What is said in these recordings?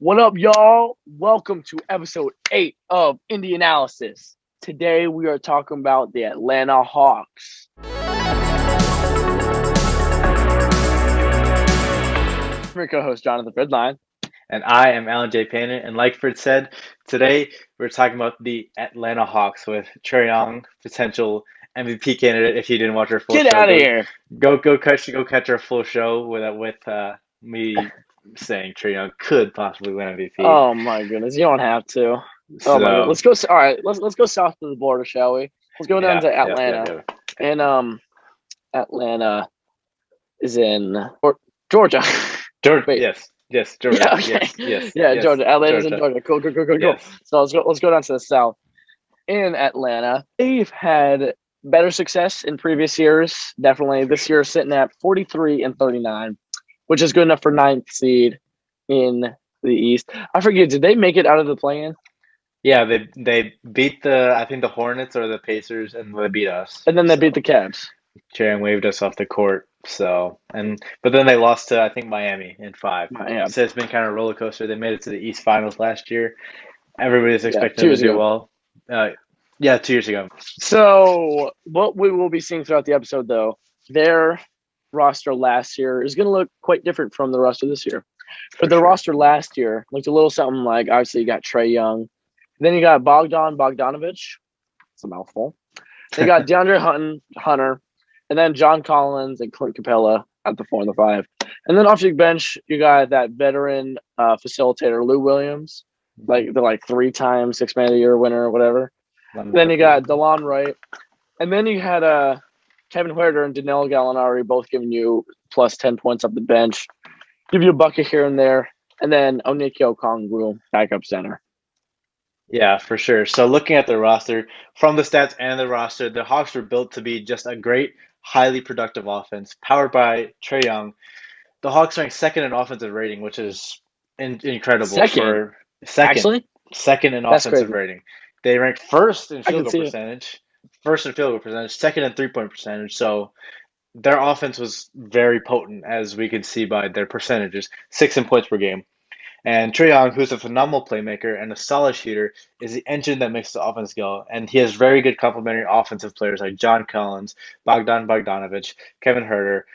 What up, y'all? Welcome to episode 8 of Indy-Analysis. Today we are talking about the Atlanta Hawks. I'm your co-host, Jonathan Fredline. And I am Alan J. Payne. And like Fred said, today we're talking about the Atlanta Hawks with Trey Young, potential MVP candidate. If you didn't watch our full Get show, out of go here. catch our full show with me saying Trey Young could possibly win MVP. Oh my goodness, you don't have to. Oh my god. So Let's go. All right, let's go south of the border, shall we? Let's go down yeah, to yeah, yeah, Atlanta. yeah. And Atlanta is in Georgia. Georgia, Wait. yes, Yeah, Georgia, okay. Yeah, yes, Georgia. Atlanta's in Georgia, Georgia. Cool. yes, So let's go down to the south. In Atlanta, they've had better success in previous years. Definitely, for this sure. year sitting at 43 and 39, which is good enough for ninth seed in the East. I forget, did they make it out of the play-in? Yeah, they beat I think the Hornets or the Pacers, and they beat us. And then they beat So. the Cavs. Sharon waved us off the court. But then they lost to I think Miami in five. Yeah, So it's been kind of a roller coaster. They made it to the East Finals last year. Everybody's yeah, expecting two them to years do ago. well. Uh, yeah, 2 years ago. So what we will be seeing throughout the episode, though, their roster last year is going to look quite different from the roster this year. For For the sure. roster last year, looked a little something like obviously you got Trey Young, then you got Bogdanovich. It's a mouthful. They got Hunter, and then John Collins and Clint Capella at the 4 and the 5. And then off your bench, you got that veteran facilitator, Lou Williams, like the 3-time Six-Man of the Year winner or whatever. Then you got DeLon Wright. And then you had Kevin Huerter and Danilo Gallinari both giving you plus 10 points up the bench, give you a bucket here and there. And then Onyeka Okongwu, backup center. Yeah, for sure. So looking at the roster, from the stats and the roster, the Hawks were built to be just a great, highly productive offense, powered by Trey Young. The Hawks ranked second in offensive rating, which is incredible Second, for second, actually, second in that's offensive crazy. rating. They ranked first in I field can goal see it. percentage, first in field goal percentage, second in three-point percentage. So their offense was very potent, as we could see by their percentages, six in points per game. And Trae Young, who's a phenomenal playmaker and a solid shooter, is the engine that makes the offense go. And he has very good complementary offensive players like John Collins, Bogdanovich, Kevin Herter.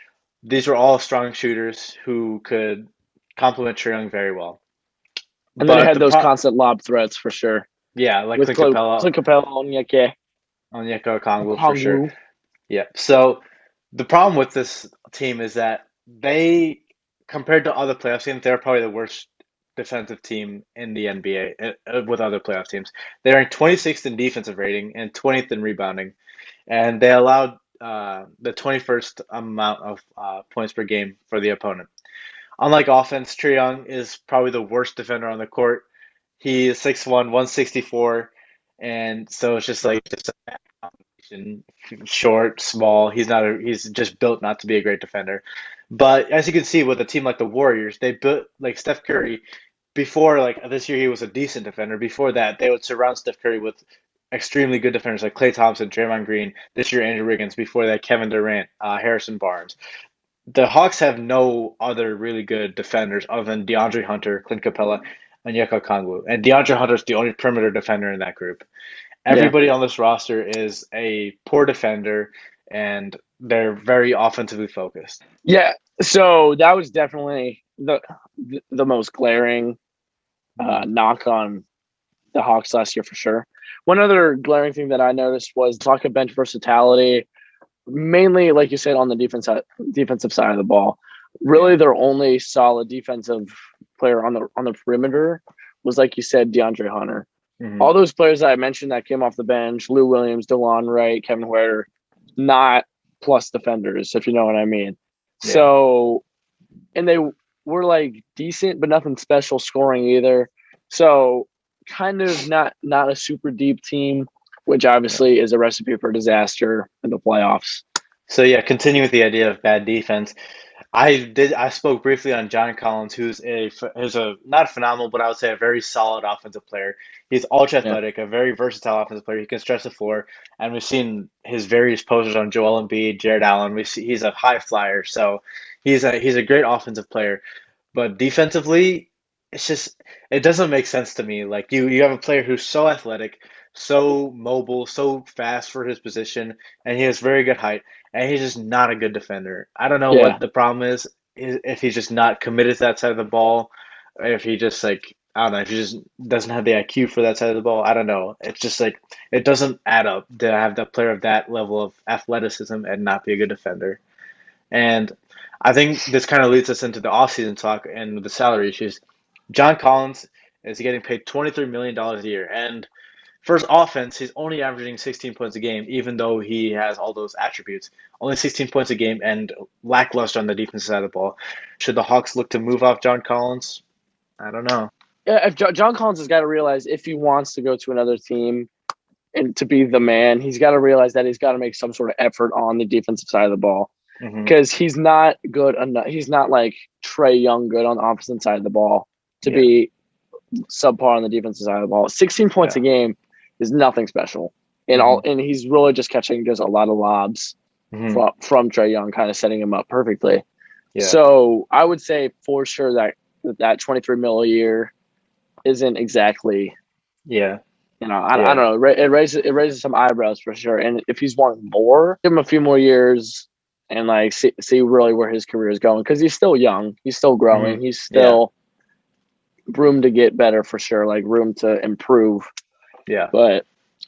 These were all strong shooters who could complement Trae Young very well. And then you But had those constant lob threats for sure yeah, like with Clint Capella, Clint Capella, Onyeka Onyeka Okongwu for Okongwu. sure. Yeah. So the problem with this team is that they, compared to other playoff teams, they're probably the worst defensive team in the NBA with other playoff teams. They ranked 26th in defensive rating and 20th in rebounding, and they allowed the 21st amount of points per game for the opponent. Unlike offense, Trae Young is probably the worst defender on the court. He is 6'1", 164, and so it's just a combination, short, small. He's just built not to be a great defender. But as you can see with a team like the Warriors, they built like Steph Curry. Before like this year, he was a decent defender. Before that, they would surround Steph Curry with extremely good defenders like Klay Thompson, Draymond Green. This year, Andrew Wiggins. Before that, Kevin Durant, Harrison Barnes. The Hawks have no other really good defenders other than DeAndre Hunter, Clint Capella, and Yeko Kongwu. And DeAndre Hunter is the only perimeter defender in that group. Yeah. Everybody on this roster is a poor defender, and they're very offensively focused. Yeah. So that was definitely the most glaring knock on the Hawks last year for sure. One other glaring thing that I noticed was talk of bench versatility, mainly like you said on the defensive side of the ball. Really, Yeah. their only solid defensive player on the perimeter was, like you said, DeAndre Hunter. Hmm. All those players that I mentioned that came off the bench, Lou Williams, DeLon Wright, Kevin Huerter, not plus defenders, if you know what I mean. Yeah. So, and they were like decent, but nothing special scoring either. So, kind of not a super deep team, which Yeah. obviously is a recipe for disaster in the playoffs. So yeah, continuing with the idea of bad defense, I spoke briefly on John Collins, who's a not phenomenal, but I would say a very solid offensive player. He's ultra Yeah. athletic, a very versatile offensive player. He can stretch the floor, and we've seen his various posters on Joel Embiid, Jared Allen. He's a high flyer, so he's a great offensive player. But defensively, it's just it doesn't make sense to me. Like you have a player who's so athletic, so mobile, so fast for his position, and he has very good height, and he's just not a good defender. I don't know Yeah, what the problem is, if he's just not committed to that side of the ball, or if he just like I don't know, if he just doesn't have the IQ for that side of the ball. I don't know. It's just like it doesn't add up to have the player of that level of athleticism and not be a good defender. And I think this kind of leads us into the offseason talk and the salary issues. John Collins is getting paid $23 million a year. And for his offense, he's only averaging 16 points a game, even though he has all those attributes. Only 16 points a game and lackluster on the defensive side of the ball. Should the Hawks look to move off John Collins? I don't know. yeah. If John Collins has got to realize if he wants to go to another team and to be the man, he's got to realize that he's got to make some sort of effort on the defensive side of the ball Hmm. because he's not good enough. He's not like Trey Young good on the opposite side of the ball to Yeah. be subpar on the defensive side of the ball. 16 points Yeah. a game is nothing special. Hmm. And he's really just catching just a lot of lobs Hmm. from Trey Young, kind of setting him up perfectly. Yeah. So I would say for sure that 23 mil a year isn't exactly, Yeah. I don't Yeah. know. It raises some eyebrows for sure. And if he's wanting more, give him a few more years and like see really where his career is going because he's still young, he's still Hmm. growing, he's Yeah. still room to get better for sure, like room to improve. Yeah. But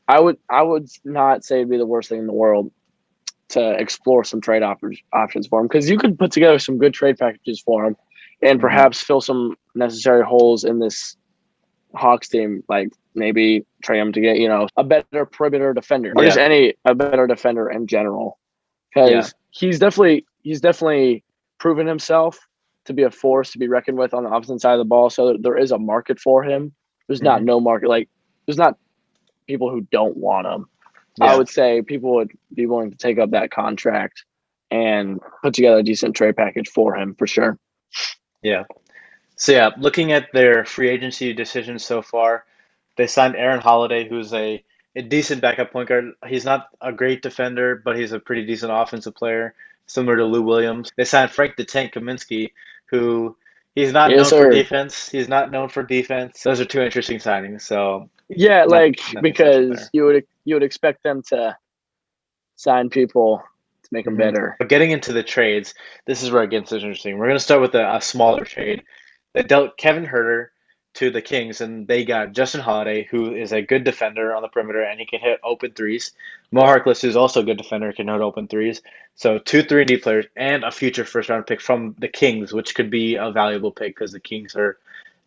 I would not say it'd be the worst thing in the world to explore some trade options for him because you could put together some good trade packages for him and Hmm. perhaps fill some necessary holes in this Hawks team, like maybe try him to get a better perimeter defender or just Yeah. a better defender in general Yeah. because he's definitely proven himself to be a force to be reckoned with on the opposite side of the ball. So there is a market for him. There's not Hmm. no market like there's not people who don't want him. I Yeah. would say people would be willing to take up that contract and put together a decent trade package for him for sure. Yeah. So yeah, looking at their free agency decisions so far, they signed Aaron Holiday, who's a decent backup point guard. He's not a great defender, but he's a pretty decent offensive player, similar to Lou Williams. They signed Frank the Tank Kaminsky, who he's not Yes, known for sir. defense. He's not known for defense. Those are two interesting signings. So Yeah, not like nothing special because there. you would expect them to sign people to make them Hmm. better. But getting into the trades, this is where it gets interesting. We're going to start with a smaller trade. They dealt Kevin Herter to the Kings, and they got Justin Holiday, who is a good defender on the perimeter, and he can hit open threes. Mo Harkless, who's also a good defender, can hit open threes. So two 3D players and a future first round pick from the Kings, which could be a valuable pick because the Kings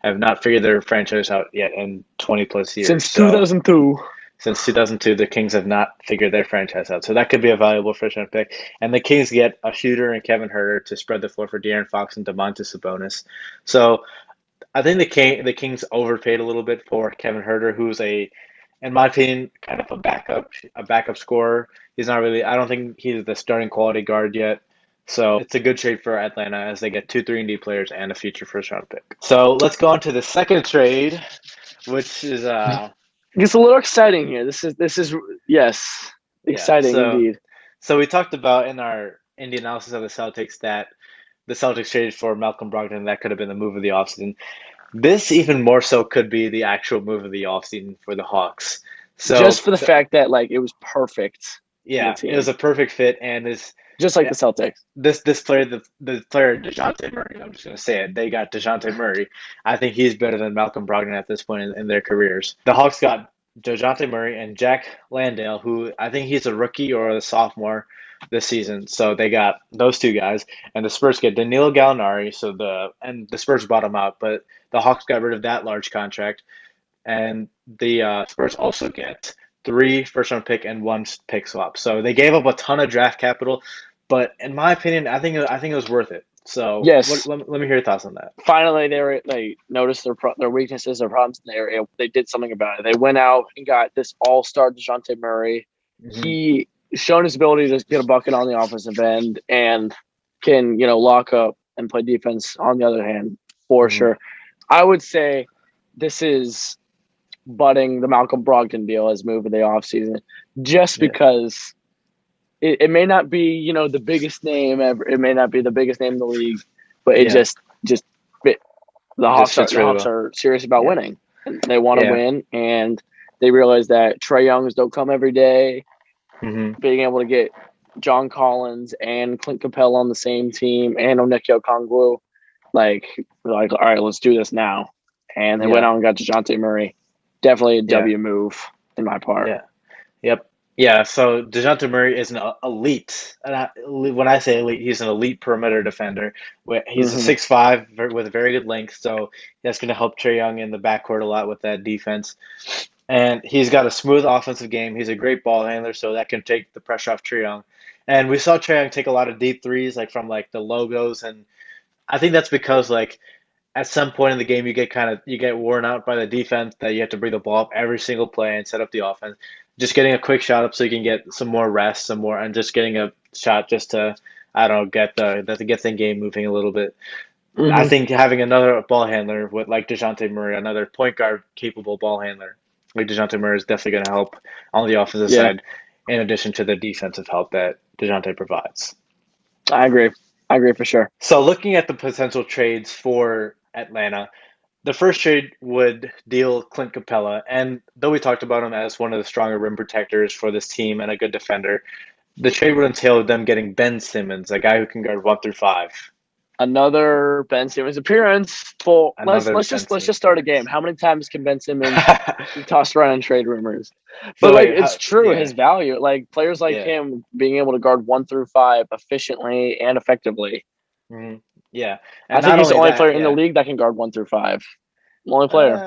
have not figured their franchise out yet in 20 plus years. Since So 2002. since 2002, the Kings have not figured their franchise out. So that could be a valuable first round pick. And the Kings get a shooter and Kevin Herter to spread the floor for De'Aaron Fox and Domantas Sabonis. So I think the Kings overpaid a little bit for Kevin Herter, who's in my opinion, kind of a backup scorer. He's not really, I don't think he's the starting quality guard yet. So it's a good trade for Atlanta as they get two 3-and-D players and a future first round pick. So let's go on to the second trade, which is It's a little exciting here. This is yes, yeah. exciting indeed. So we talked about in our Indy-Analysis of the Celtics that the Celtics traded for Malcolm Brogdon. That could have been the move of the offseason. This even more so could be the actual move of the offseason for the Hawks. Just So for the fact that like it was perfect for the yeah, it was team, a perfect fit, and just like the Celtics. this player, the player Dejounte Murray. I'm just gonna say it. They got Dejounte Murray. I think he's better than Malcolm Brogdon at this point in their careers. The Hawks got Dejounte Murray and Jack Landale, who I think he's a rookie or a sophomore this season. So they got those two guys, and the Spurs get Danilo Gallinari. And the Spurs bottom out, but the Hawks got rid of that large contract, and the Spurs also get three first round pick and one pick swap. So they gave up a ton of draft capital, but in my opinion, I think it was worth it. So Yes, let me hear your thoughts on that. finally they noticed their weaknesses, their problems, and they did something about it. They went out and got this all-star Jonte Murray. Hmm. He shown his ability to get a bucket on the offensive end and can lock up and play defense on the other hand for Hmm. sure. I would say this is budding the Malcolm Brogdon deal as move of the offseason just Yeah. because it may not be the biggest name ever. It may not be the biggest name in the league, but it Yeah. just fit The He just Hawks are fits the really Hawks well. are serious about Yeah. winning. And they want to Yeah. win, and they realize that Trey Youngs don't come every day. hmm Being able to get John Collins and Clint Capella on the same team and Onyeka Okongwu, like, all right, let's do this now. And they went Yeah. out and got Jonte Murray. Definitely a Yeah. W move in my part. Yeah. Yep. Yeah, so DeJounte Murray is an elite. When I say elite, he's an elite perimeter defender. He's a Hmm 6'5" with a very good length, so that's going to help Trey Young in the backcourt a lot with that defense. And he's got a smooth offensive game. He's a great ball handler, so that can take the pressure off Trey Young. And we saw Trey Young take a lot of deep threes, like from like the logos, and I think that's because like at some point in the game you get worn out by the defense that you have to bring the ball up every single play and set up the offense. Just getting a quick shot up so you can get some more rest, some more, and just getting a shot just to I don't know get the game moving a little bit. I hmm think having another ball handler with like DeJounte Murray, another point guard capable ball handler like DeJounte Murray is definitely going to help on the offensive Yeah, side, in addition to the defensive help that DeJounte provides. I agree. I agree for sure. So looking at the potential trades for Atlanta, the first trade would deal Clint Capella, and though we talked about him as one of the stronger rim protectors for this team and a good defender, the trade would entail them getting Ben Simmons, a guy who can guard 1 through 5. Another Ben Simmons appearance. Well, let's Another let's Ben just let's Simmons just start a game. appearance. How many times can Ben Simmons be tossed around in trade rumors? But So like wait, it's true, yeah, his value. Like players like yeah, him being able to guard 1 through 5 efficiently and effectively. hmm yeah, I and think not he's the only only player that, in the yeah, league that can guard 1 through 5. Only player.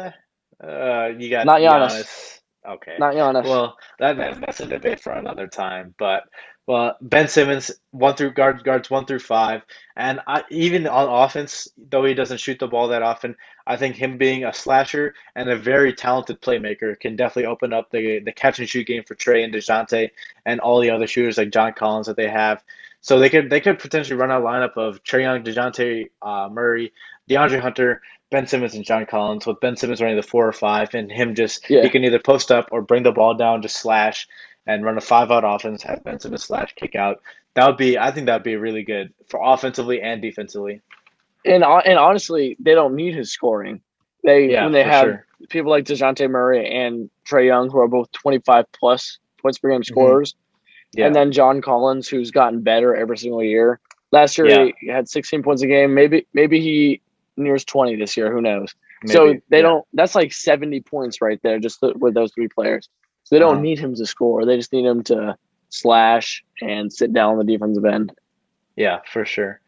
uh, you got Not Giannis. Giannis. Okay, Not Giannis. well, that's a debate for another time. But well, Ben Simmons guards 1 through 5, and even on offense, though he doesn't shoot the ball that often, I think him being a slasher and a very talented playmaker can definitely open up the catch and shoot game for Trey and DeJounte and all the other shooters like John Collins that they have. So they could potentially run a lineup of Trey Young, DeJounte Murray, DeAndre Hunter, Ben Simmons and John Collins, with Ben Simmons running the 4 or 5, and he Yeah. can either post up or bring the ball down, just slash and run a 5 out offense, have Ben Simmons slash kick out. I think that would be really good for offensively and defensively. And honestly, they don't need his scoring. They Yeah, when they for have sure. people like DeJounte Murray and Trey Young, who are both 25 plus points per game hmm scorers, and Yeah, then John Collins, who's gotten better every single year. Last year yeah, he had 16 points a game. Maybe he nears 20 this year. Who knows? So maybe. they Yeah, don't. That's like 70 points right there, just with those three players. So they don't uh-huh. need him to score. They just need him to slash and sit down on the defensive end. Yeah, for sure.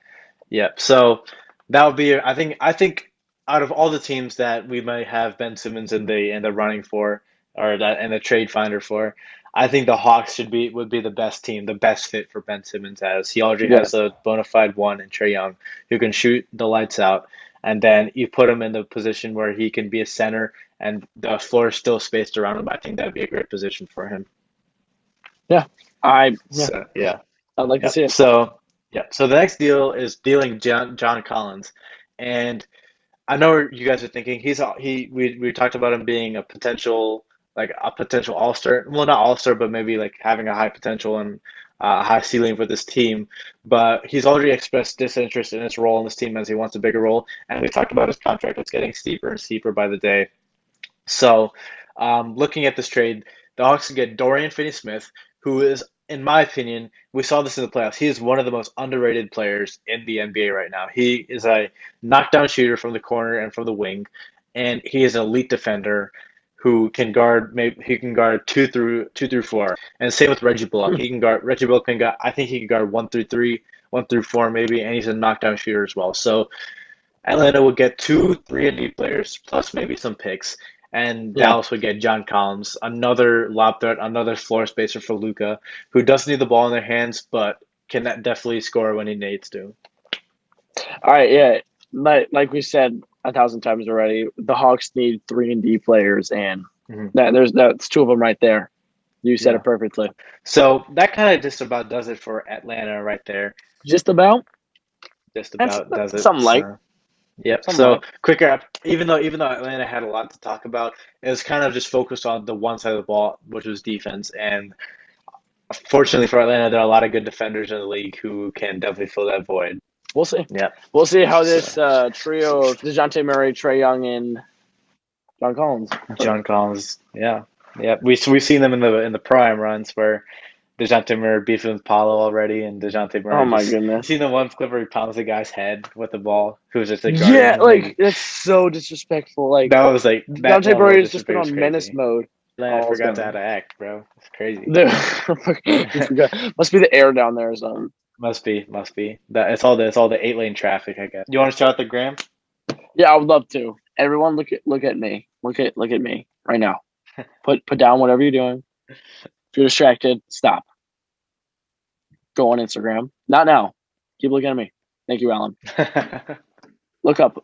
Yep. So that would be I think out of all the teams that we might have Ben Simmons in the running for or that and the trade finder for, I think the Hawks would be the best team, the best fit for Ben Simmons as he already Yeah, has a bona fide one in Trey Young who can shoot the lights out. And then you put him in the position where he can be a center and the floor is still spaced around him. I think that'd be a great position for him. yeah. Yeah. So yeah. I'd like to Yep. see it. So the next deal is dealing John Collins, and I know what you guys are thinking we talked about him being a potential all-star. Well, not all-star, but maybe like having a high potential and a high ceiling for this team. But he's already expressed disinterest in his role in this team as he wants a bigger role. And we talked about his contract; it's getting steeper and steeper by the day. So, looking at this trade, the Hawks get Dorian Finney-Smith, who is, in my opinion, we saw this in the playoffs. He is one of the most underrated players in the NBA right now. He is a knockdown shooter from the corner and from the wing, and he is an elite defender who can guard. Maybe he can guard 2 through 4, and same with Reggie Bullock. Hmm. He can guard. Reggie Bullock can guard. I think he can guard 1 through 3, 1 through 4, maybe, and he's a knockdown shooter as well. So Atlanta would get 2 3-and-D players plus maybe some picks, and Yeah. Dallas would get John Collins, another lob threat, another floor spacer for Luca, who doesn't need the ball in their hands, but can definitely score when he needs to. All right. Yeah. Like we said 1,000 times already, the Hawks need 3 and D players, and hmm that's two of them right there. You said Yeah. it perfectly. So that kind of just about does it for Atlanta right there. Just about. Just That's about does it. something like So. Yep. something So like. quicker up. Even though Atlanta had a lot to talk about, it was kind of just focused on the one side of the ball, which was defense. And fortunately for Atlanta, there are a lot of good defenders in the league who can definitely fill that void. We'll see. Yeah. We'll see how this trio of DeJounte Murray, Trey Young, and John Collins. John Collins. Yeah. Yeah. We've seen them in the prime runs where DeJounte Murray beefing with Paulo already, and DeJounte Oh Murray my just you goodness. seen the one clip where he pounds the guy's head with the ball who's just like guarding Yeah, him, like that's so disrespectful. Like that DeJounte level Murray of has just been disrespect is on menace crazy. mode I all forgot how game. to act, bro. It's crazy. Dude, we forgot. Must be the air down there or something. Must be. That it's all the 8-lane traffic, I guess. You want to shout out the gram? Yeah, I would love to. Everyone, look at me. Look at me right now. Put down whatever you're doing. If you're distracted, stop. Go on Instagram. Not now. Keep looking at me. Thank you, Alan. Look up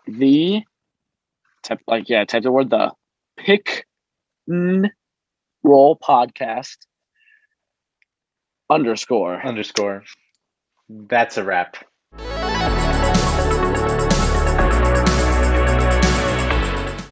type the word the pick roll podcast _ Underscore. That's a wrap.